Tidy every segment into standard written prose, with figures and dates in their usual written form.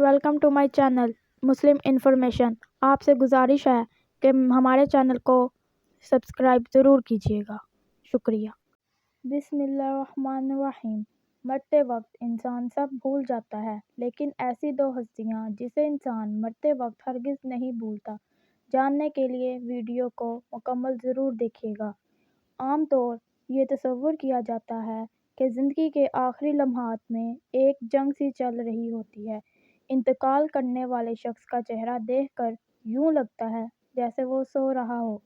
Welcome to my channel Muslim information. आपसे गुजारिश है कि हमारे चैनल को सब्सक्राइब ज़रूर कीजिएगा। शुक्रिया। बिस्मिल्लाहिर्रहमानिर्रहीम। मरते वक्त इंसान सब भूल जाता है, लेकिन ऐसी दो हस्तियाँ जिसे इंसान मरते वक्त हरगिज़ नहीं भूलता। जानने के लिए वीडियो को मुकम्मल ज़रूर देखिएगा। आम तौर ये तसव्वुर किया जाता है कि ज़िंदगी के आखिरी लम्हात में एक जंग सी चल रही होती है। इंतकाल करने वाले शख्स का चेहरा देखकर यूँ लगता है जैसे वो सो रहा हो।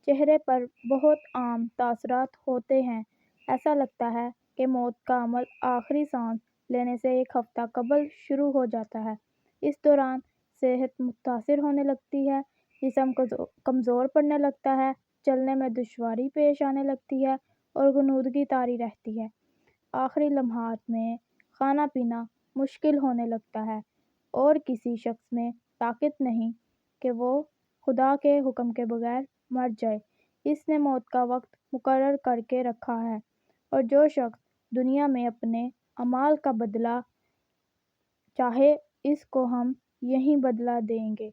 चेहरे पर बहुत आम तासरात होते हैं। ऐसा लगता है कि मौत का अमल आखिरी सांस लेने से एक हफ्ता कबल शुरू हो जाता है। इस दौरान सेहत मुतासिर होने लगती है, जिस्म कमज़ोर पड़ने लगता है, चलने में दुश्वारी पेश आने लगती है और गुनूदगी तारी रहती है। आखिरी लम्हात में खाना पीना मुश्किल होने लगता है और किसी शख्स में ताकत नहीं कि वो खुदा के हुक्म के बगैर मर जाए। इसने मौत का वक्त मुकर्रर करके रखा है और जो शख्स दुनिया में अपने अमाल का बदला चाहे इसको हम यहीं बदला देंगे,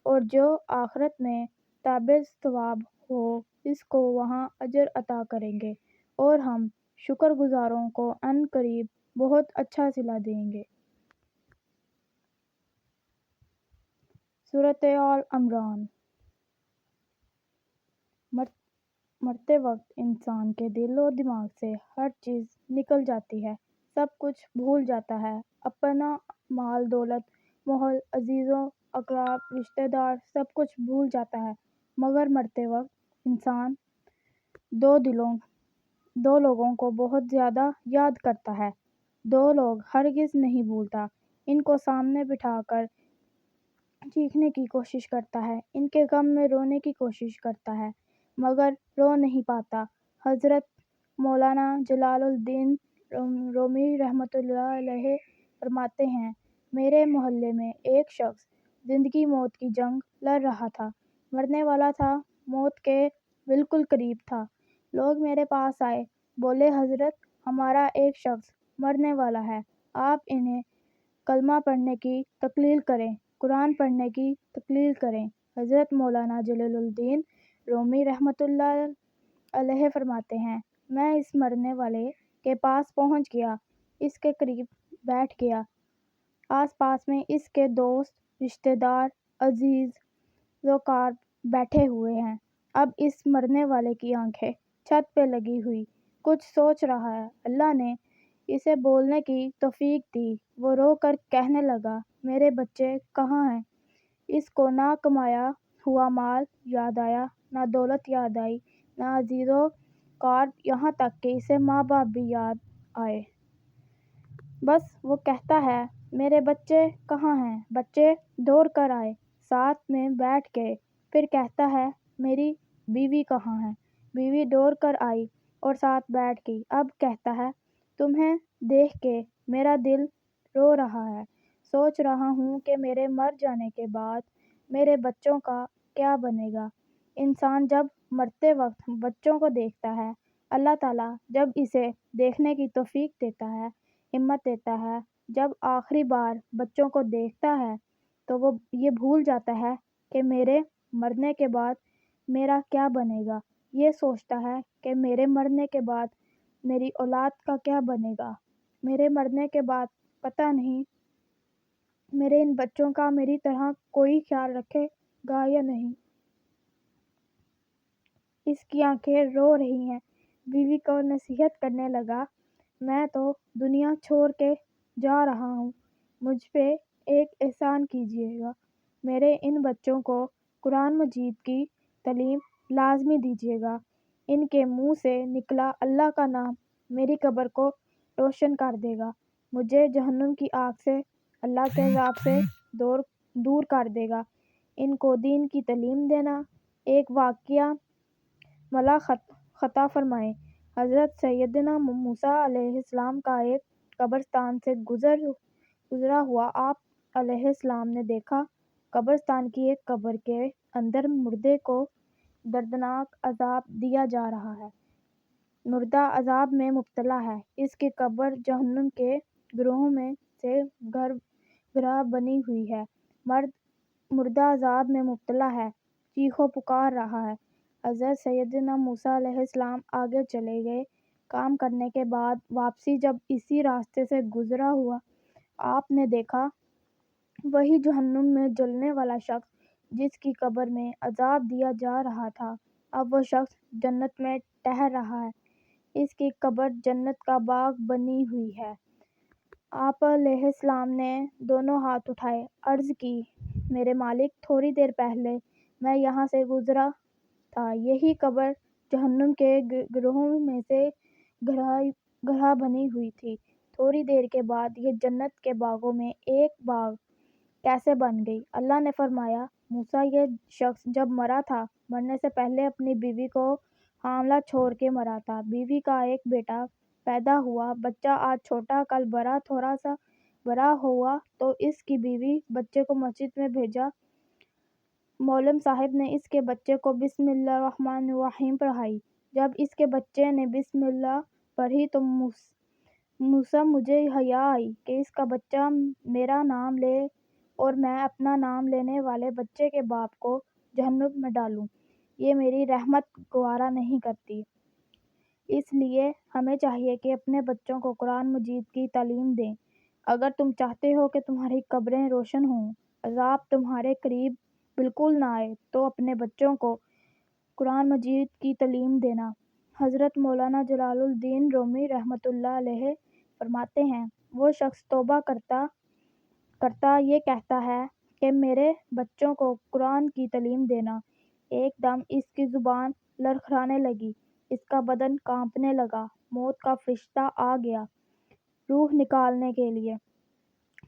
और जो आखिरत में ताबे-सवाब हो इसको वहाँ अजर अता करेंगे, और हम शुक्रगुजारों को अन-करीब बहुत अच्छा सिला देंगे। सूरत आल इमरान। मरते वक्त इंसान के दिल और दिमाग से हर चीज़ निकल जाती है, सब कुछ भूल जाता है। अपना माल दौलत, मोहल, अजीज़ों, अकराब, रिश्तेदार सब कुछ भूल जाता है। मगर मरते वक्त इंसान दो लोगों को बहुत ज़्यादा याद करता है। दो लोग हरगिज़ नहीं भूलता। इनको सामने बिठाकर चीखने की कोशिश करता है, इनके गम में रोने की कोशिश करता है, मगर रो नहीं पाता। हज़रत मौलाना जलालुद्दीन रूमी रहमतुल्लाह अलैह फरमाते हैं, मेरे मोहल्ले में एक शख्स ज़िंदगी मौत की जंग लड़ रहा था। मरने वाला था, मौत के बिल्कुल करीब था। लोग मेरे पास आए, बोले, हज़रत, हमारा एक शख्स मरने वाला है, आप इन्हें कलमा पढ़ने की तकलील करें, कुरान पढ़ने की तकलील करें। हज़रत मौलाना जलालुद्दीन रूमी रहमतुल्लाह अलैह फरमाते हैं, मैं इस मरने वाले के पास पहुंच गया, इसके करीब बैठ गया। आस-पास में इसके दोस्त, रिश्तेदार, अजीज़, ज़ोकार बैठे हुए हैं। अब इस मरने वाले की आंखें छत पे लगी हुई कुछ सोच रहा है। अल्लाह ने इसे बोलने की तौफीक दी। वो रो कर कहने लगा, मेरे बच्चे कहाँ हैं? इसको ना कमाया हुआ माल याद आया, ना दौलत याद आई, ना अजीज़ों कार, यहाँ तक कि इसे माँ बाप भी याद आए। बस वो कहता है, मेरे बच्चे कहाँ हैं? बच्चे दौड़ कर आए, साथ में बैठ गए। फिर कहता है, मेरी बीवी कहाँ है? बीवी दौड़ कर आई और साथ बैठ गई। अब कहता है, तुम्हें देख के मेरा दिल रो रहा है। सोच रहा हूँ कि मेरे मर जाने के बाद मेरे बच्चों का क्या बनेगा। इंसान जब मरते वक्त बच्चों को देखता है, अल्लाह ताला जब इसे देखने की तौफीक देता है, हिम्मत देता है, जब आखिरी बार बच्चों को देखता है तो वो ये भूल जाता है कि मेरे मरने के बाद मेरा क्या बनेगा। ये सोचता है कि मेरे मरने के बाद मेरी औलाद का क्या बनेगा। मेरे मरने के बाद पता नहीं मेरे इन बच्चों का मेरी तरह कोई ख्याल रखेगा या नहीं। इसकी आंखें रो रही हैं। बीवी को नसीहत करने लगा, मैं तो दुनिया छोड़ के जा रहा हूँ, मुझ पे एक एहसान कीजिएगा। मेरे इन बच्चों को कुरान मजीद की तालीम लाजमी दीजिएगा। इनके मुंह से निकला अल्लाह का नाम मेरी कब्र को रोशन कर देगा, मुझे जहन्नुम की आग से, अल्लाह के अज़ाब से दूर कर देगा। इनको दीन की तालीम देना। एक वाक़या मला ख़ता फरमाएं। हज़रत सैयदना मूसा अलैहिस्सलाम का एक कब्रिस्तान से गुज़रा हुआ आप अलैहिस्सलाम ने देखा, कब्रिस्तान की एक कब्र के अंदर मुर्दे को दर्दनाक अज़ाब दिया जा रहा है। मुर्दा अज़ाब में मुब्तला है। इसकी कब्र जहन्नुम के गिरोह में से घर گرہ بنی ہوئی ہے، مردہ عذاب میں مبتلا ہے، چیخ و پکار رہا ہے۔ حضرت سیدنا موسیٰ علیہ السلام آگے چلے گئے۔ کام کرنے کے بعد واپسی جب اسی راستے سے گزرا ہوا آپ نے دیکھا، وہی جہنم میں جلنے والا شخص جس کی قبر میں عذاب دیا جا رہا تھا، اب وہ شخص جنت میں ٹہل رہا ہے۔ اس کی قبر جنت کا باغ بنی ہوئی ہے۔ آپ علیہ السلام نے دونوں ہاتھ اٹھائے، عرض کی، میرے مالک، تھوڑی دیر پہلے میں یہاں سے گزرا تھا، یہی قبر جہنم کے گرہوں میں سے گرہ بنی ہوئی تھی۔ تھوڑی دیر کے بعد یہ جنت کے باغوں میں ایک باغ کیسے بن گئی؟ اللہ نے فرمایا، موسیٰ، یہ شخص جب مرا تھا، مرنے سے پہلے اپنی بیوی کو حاملہ چھوڑ کے مرا تھا۔ بیوی کا ایک بیٹا پیدا ہوا، بچہ آج چھوٹا، کل بڑا، تھوڑا سا بڑا ہوا تو اس کی بیوی بچے کو مسجد میں بھیجا۔ مولم صاحب نے اس کے بچے کو بسم اللہ الرحمن الرحیم پڑھائی۔ جب اس کے بچے نے بسم اللہ پڑھی تو موسیٰ مجھے حیا آئی کہ اس کا بچہ میرا نام لے اور میں اپنا نام لینے والے بچے کے باپ کو جہنم میں ڈالوں، یہ میری رحمت گوارا نہیں کرتی۔ اس لیے ہمیں چاہیے کہ اپنے بچوں کو قرآن مجید کی تعلیم دیں۔ اگر تم چاہتے ہو کہ تمہاری قبریں روشن ہوں، عذاب تمہارے قریب بالکل نہ آئے، تو اپنے بچوں کو قرآن مجید کی تعلیم دینا۔ حضرت مولانا جلال الدین رومی رحمۃ اللہ علیہ فرماتے ہیں، وہ شخص توبہ کرتا یہ کہتا ہے کہ میرے بچوں کو قرآن کی تعلیم دینا، ایک دم اس کی زبان لڑکھڑانے لگی، اس کا بدن کانپنے لگا، موت کا فرشتہ آ گیا روح نکالنے کے لیے۔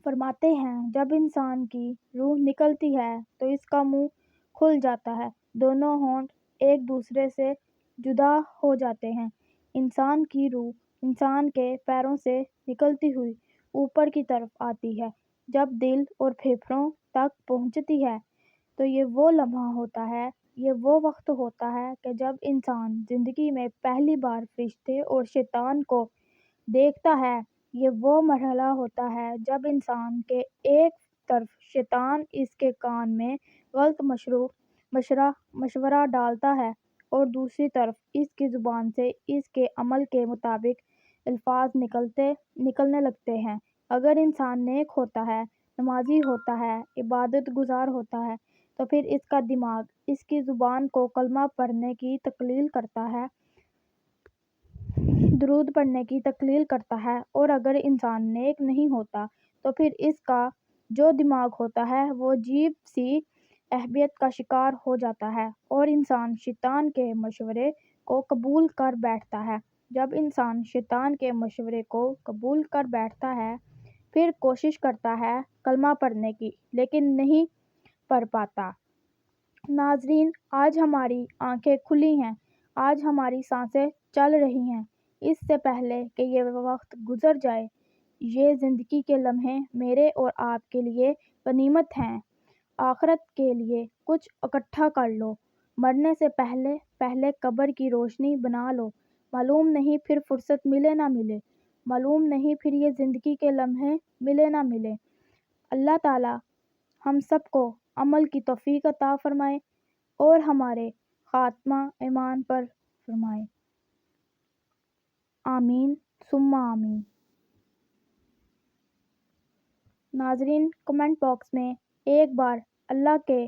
فرماتے ہیں، جب انسان کی روح نکلتی ہے تو اس کا منہ کھل جاتا ہے، دونوں ہونٹ ایک دوسرے سے جدا ہو جاتے ہیں۔ انسان کی روح انسان کے پیروں سے نکلتی ہوئی اوپر کی طرف آتی ہے، جب دل اور پھیپھڑوں تک پہنچتی ہے تو یہ وہ لمحہ ہوتا ہے، یہ وہ وقت ہوتا ہے کہ جب انسان زندگی میں پہلی بار فرشتے اور شیطان کو دیکھتا ہے۔ یہ وہ مرحلہ ہوتا ہے جب انسان کے ایک طرف شیطان اس کے کان میں غلط مشورہ ڈالتا ہے اور دوسری طرف اس کی زبان سے اس کے عمل کے مطابق الفاظ نکلنے لگتے ہیں۔ اگر انسان نیک ہوتا ہے، نمازی ہوتا ہے، عبادت گزار ہوتا ہے، تو پھر اس کا دماغ اس کی زبان کو کلمہ پڑھنے کی تقلیل کرتا ہے، درود پڑھنے کی تقلیل کرتا ہے، اور اگر انسان نیک نہیں ہوتا تو پھر اس کا جو دماغ ہوتا ہے وہ عجیب سی عصبیت کا شکار ہو جاتا ہے اور انسان شیطان کے مشورے کو قبول کر بیٹھتا ہے۔ جب انسان شیطان کے مشورے کو قبول کر بیٹھتا ہے، پھر کوشش کرتا ہے کلمہ پڑھنے کی، لیکن نہیں پڑھ پاتا۔ ناظرین، آج ہماری آنکھیں کھلی ہیں، آج ہماری سانسیں چل رہی ہیں۔ اس سے پہلے کہ یہ وقت گزر جائے، یہ زندگی کے لمحے میرے اور آپ کے لیے غنیمت ہیں۔ آخرت کے لیے کچھ اکٹھا کر لو، مرنے سے پہلے قبر کی روشنی بنا لو، معلوم نہیں پھر فرصت ملے نہ ملے، معلوم نہیں پھر یہ زندگی کے لمحے ملے نہ ملے۔ اللہ تعالی ہم سب کو عمل کی توفیق عطا فرمائے اور ہمارے خاتمہ ایمان پر فرمائے۔ آمین ثم آمین۔ ناظرین، کمنٹ باکس میں ایک بار اللہ کے